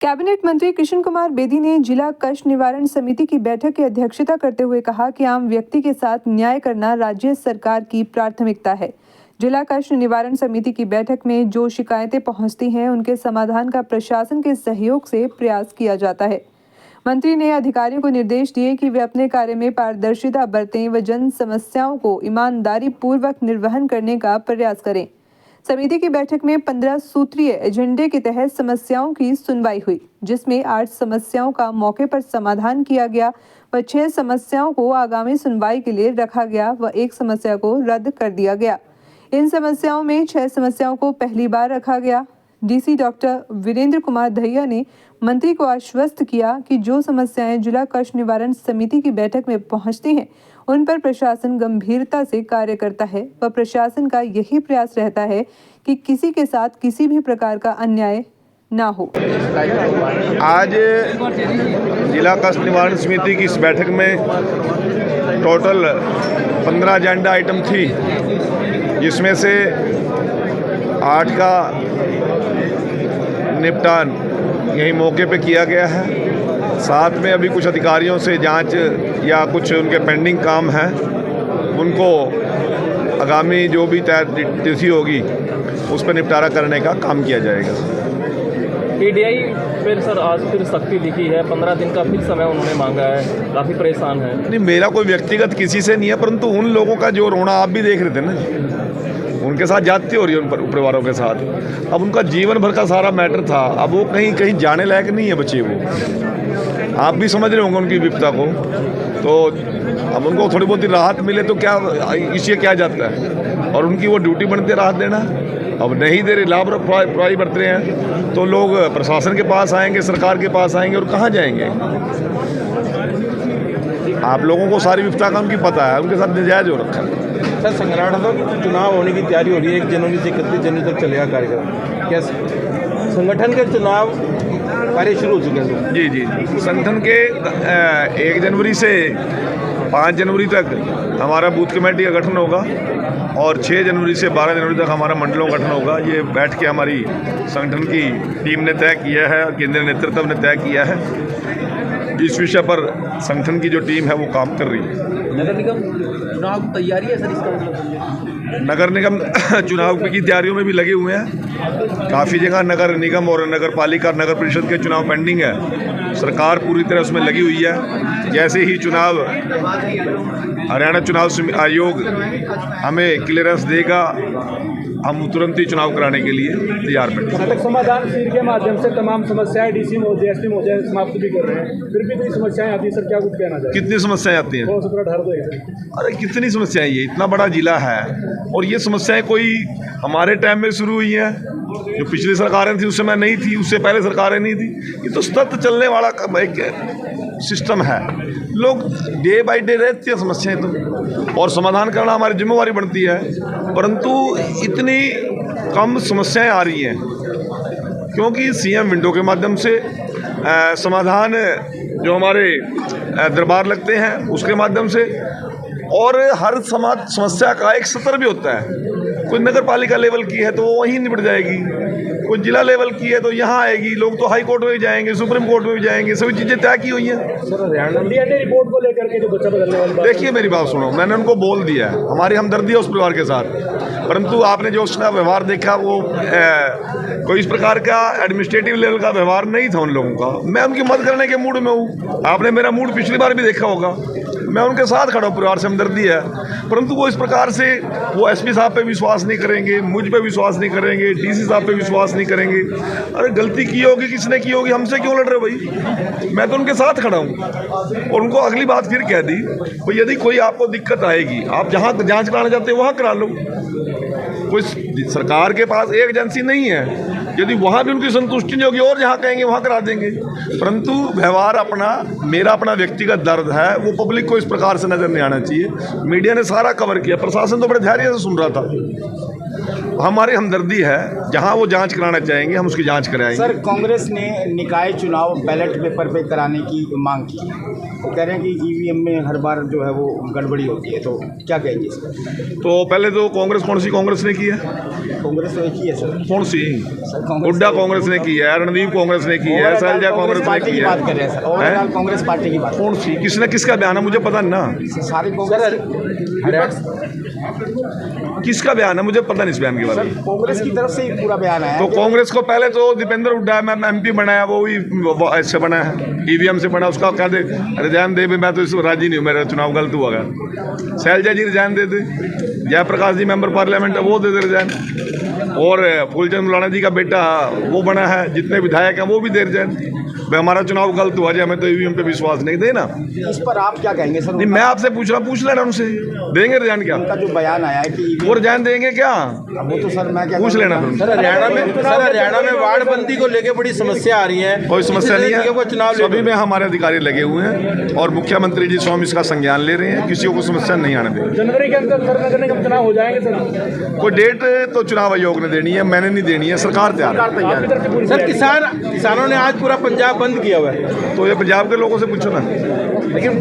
Cabinet मंत्री कृष्ण कुमार बेदी ने जिला कष्ट निवारण समिति की बैठक की अध्यक्षता करते हुए कहा कि आम व्यक्ति के साथ न्याय करना राज्य सरकार की प्राथमिकता है। जिला कष्ट निवारण समिति की बैठक में जो शिकायतें पहुंचती हैं उनके समाधान का प्रशासन के सहयोग से प्रयास किया जाता है। मंत्री ने अधिकारियों को निर्देश दिए कि वे अपने कार्य में पारदर्शिता बरतें व जन समस्याओं को ईमानदारी पूर्वक निर्वहन करने का प्रयास करें। समिति की बैठक में 15 सूत्रीय एजेंडे के तहत समस्याओं की सुनवाई हुई, जिसमें 8 समस्याओं का मौके पर समाधान किया गया व 6 समस्याओं को आगामी सुनवाई के लिए रखा गया व 1 समस्या को रद्द कर दिया गया। इन समस्याओं में 6 समस्याओं को पहली बार रखा गया। डीसी डॉक्टर वीरेंद्र कुमार दहिया ने मंत्री को आश्वस्त किया कि जो समस्याएं जिला कष्ट निवारण समिति की बैठक में पहुंचती हैं उन पर प्रशासन गंभीरता से कार्य करता है व प्रशासन का यही प्रयास रहता है कि किसी के साथ किसी भी प्रकार का अन्याय ना हो। आज जिला कष्ट निवारण समिति की इस बैठक में टोटल 15 एजेंडा आइटम थी, जिसमें से 8 का निपटान यही मौके पे किया गया है। साथ में अभी कुछ अधिकारियों से जांच या कुछ उनके पेंडिंग काम हैं, उनको आगामी जो भी तिथि होगी उस पर निपटारा करने का काम किया जाएगा। पीडीआई फिर सर आज फिर सख्ती दिखी है, 15 दिन का फिर समय उन्होंने मांगा है, काफ़ी परेशान है। नहीं, मेरा कोई व्यक्तिगत किसी से नहीं है, परंतु उन लोगों का जो रोना आप भी देख रहे थे ना, उनके साथ जाती हो रही है, उन परिवारों के साथ। अब उनका जीवन भर का सारा मैटर था, अब वो कहीं कहीं जाने लायक नहीं है बच्चे। वो आप भी समझ रहे होंगे उनकी विपदा को, तो अब उनको थोड़ी बहुत राहत मिले तो क्या इससे क्या जाता है, और उनकी वो ड्यूटी बनती है राहत देना। अब नहीं दे रहे, लापरवाही बरत रहे हैं, तो लोग प्रशासन के पास आएंगे, सरकार के पास आएंगे, और कहाँ जाएंगे। आप लोगों को सारी विपदा का उनकी पता है, उनके साथ नजायज हो रखा है। सर, संगठन चुनाव होने की तैयारी हो रही है, 1 जनवरी से 31 जनवरी तक चलेगा कार्यक्रम। क्या संगठन के चुनाव कार्य शुरू हो चुके हैं? जी, संगठन के 1 जनवरी से 5 जनवरी तक हमारा बूथ कमेटी का गठन होगा, और 6 जनवरी से 12 जनवरी तक हमारा मंडलों का गठन होगा। ये बैठ के हमारी संगठन की टीम ने तय किया है, केंद्रीय नेतृत्व ने तय किया है। इस विषय पर संगठन की जो टीम है वो काम कर रही है। नगर निगम चुनाव तैयारी है सर, इसका मतलब? नगर निगम चुनाव की तैयारियों में भी लगे हुए हैं। काफ़ी जगह नगर निगम और नगर पालिका, नगर परिषद के चुनाव पेंडिंग है। सरकार पूरी तरह उसमें लगी हुई है। जैसे ही चुनाव हरियाणा चुनाव आयोग हमें क्लियरेंस देगा, हम तुरंत ही चुनाव कराने के लिए तैयार बैठे। समाधान शिविर के माध्यम से तमाम समस्याएं डीसी महोदय, एसपी महोदय समाप्त भी कर रहे हैं, फिर भी कोई समस्याएं आती है सर, क्या कुछ कहना चाहिए? कितनी समस्याएं आती हैं? अरे कितनी समस्याएं, ये इतना बड़ा जिला है, और ये समस्याएं कोई हमारे टाइम में शुरू हुई हैं, जो पिछली सरकारें थी उस समय नहीं थी, उससे पहले सरकारें नहीं थी। ये तो सतत चलने वाला एक सिस्टम है। लोग डे बाय डे रहती है समस्याएं, तो और समाधान करना हमारी जिम्मेवारी बनती है, परंतु इतनी कम समस्याएं आ रही हैं क्योंकि सीएम विंडो के माध्यम से समाधान जो हमारे दरबार लगते हैं उसके माध्यम से, और हर समस्या का एक सत्र भी होता है। कोई नगर पालिका लेवल की है तो वो वहीं निपट जाएगी, कोई जिला लेवल की है तो यहाँ आएगी। लोग तो हाई कोर्ट में भी जाएंगे, सुप्रीम कोर्ट में भी जाएंगे, सभी चीज़ें तय की हुई हैं। रिपोर्ट को लेकर के जो बच्चा बदलने वाली बात, देखिए मेरी बात सुनो, मैंने उनको बोल दिया है, हमारी हमदर्दी है उस परिवार के साथ, परंतु आपने जो उसका व्यवहार देखा वो कोई इस प्रकार का एडमिनिस्ट्रेटिव लेवल का व्यवहार नहीं था उन लोगों का। मैं उनकी मदद करने के मूड में हूँ। आपने मेरा मूड पिछली बार भी देखा होगा, मैं उनके साथ खड़ा हूँ, परिवार से हमदर्दी है, परंतु वो इस प्रकार से वो एसपी साहब पे विश्वास नहीं करेंगे, मुझ पे विश्वास नहीं करेंगे, डीसी साहब पे विश्वास नहीं करेंगे। अरे गलती की होगी, किसने की होगी, हमसे क्यों लड़ रहे भाई? मैं तो उनके साथ खड़ा हूँ, और उनको अगली बात फिर कह दी, तो यदि कोई आपको दिक्कत आएगी, आप जहाँ जांच कराना चाहते हैं वहाँ करा लो। कोई सरकार के पास एक एजेंसी नहीं है, यदि वहाँ भी उनकी संतुष्टि नहीं होगी और जहाँ कहेंगे वहाँ करा देंगे, परंतु व्यवहार अपना, मेरा अपना व्यक्तिगत दर्द है, वो पब्लिक को इस प्रकार से नजर नहीं आना चाहिए। मीडिया ने सारा कवर किया, प्रशासन तो बड़े धैर्य से सुन रहा था। हमारी हमदर्दी है, जहां वो जांच कराना चाहेंगे हम उसकी जांच कराएंगे। सर, कांग्रेस ने निकाय चुनाव बैलेट पेपर पे कराने की मांग की है। वो कह रहे हैं कि ईवीएम में हर बार जो है वो गड़बड़ी होती है, तो क्या कहेंगे इस पर? तो पहले तो कांग्रेस, कौन सी कांग्रेस ने की है? कांग्रेस तो एक ही है सर। कौन सी? सर, कांग्रेस हुड्डा कांग्रेस ने की है, रणदीप कांग्रेस ने की है, शैलजा कांग्रेस ने पार्टी की की है। बात कर रहे हैं सर, ओवरऑल कांग्रेस पार्टी की बात। कौन सी? किसने किसका बयान है मुझे पता नहीं ना। सारी कांग्रेस, किसका बयान है मुझे पता नहीं इस बयान के बारे में। कांग्रेस की तरफ से ही पूरा बयान आया तो है। कांग्रेस को पहले तो दीपेंद्र हुड्डा एमपी बनाया, वो भी ऐसे बना है, ईवीएम से बना, उसका कह दे रिजाइन दे, मैं तो इसमें राजी नहीं हूँ, मेरा चुनाव गलत हुआ गया। शैलजा जी रिजाइन दे दे, जयप्रकाश जी मेंबर पार्लियामेंट है वो दे दे रिजाइन, और फूलचंद मुलाना जी का बेटा वो बना है, जितने विधायक हैं वो भी दे रिजाइन। भाई हमारा चुनाव गलत हुआ जाए, हमें तो ईवीएम पे विश्वास नहीं देना। इस पर आप क्या कहेंगे सर? नहीं, मैं आपसे पूछ रहा, पूछ लेना उनसे, देंगे रिजाइन क्या? उनका जो बयान आया है कि वो रिजाइन देंगे क्या? वो तो सर मैं क्या पूछ लेना तुम। सर हरियाणा में वार्डबंदी को लेकर बड़ी समस्या आ रही है। कोई समस्या नहीं है, वो चुनाव सभी में हमारे अधिकारी लगे हुए हैं और मुख्यमंत्री जी स्वयं इसका संज्ञान ले रहे हैं, किसी को समस्या नहीं आने देंगे। जनवरी के अंदर सर नगर निगम चुनाव हो जाएंगे सर? कोई डेट तो चुनाव आयोग ने देनी है, मैंने नहीं देनी है, सरकार तैयार है। सर किसानों ने आज पूरा पंजाब बंद किया हुआ है, तो ये पंजाब के लोगों से पूछो ना। लेकिन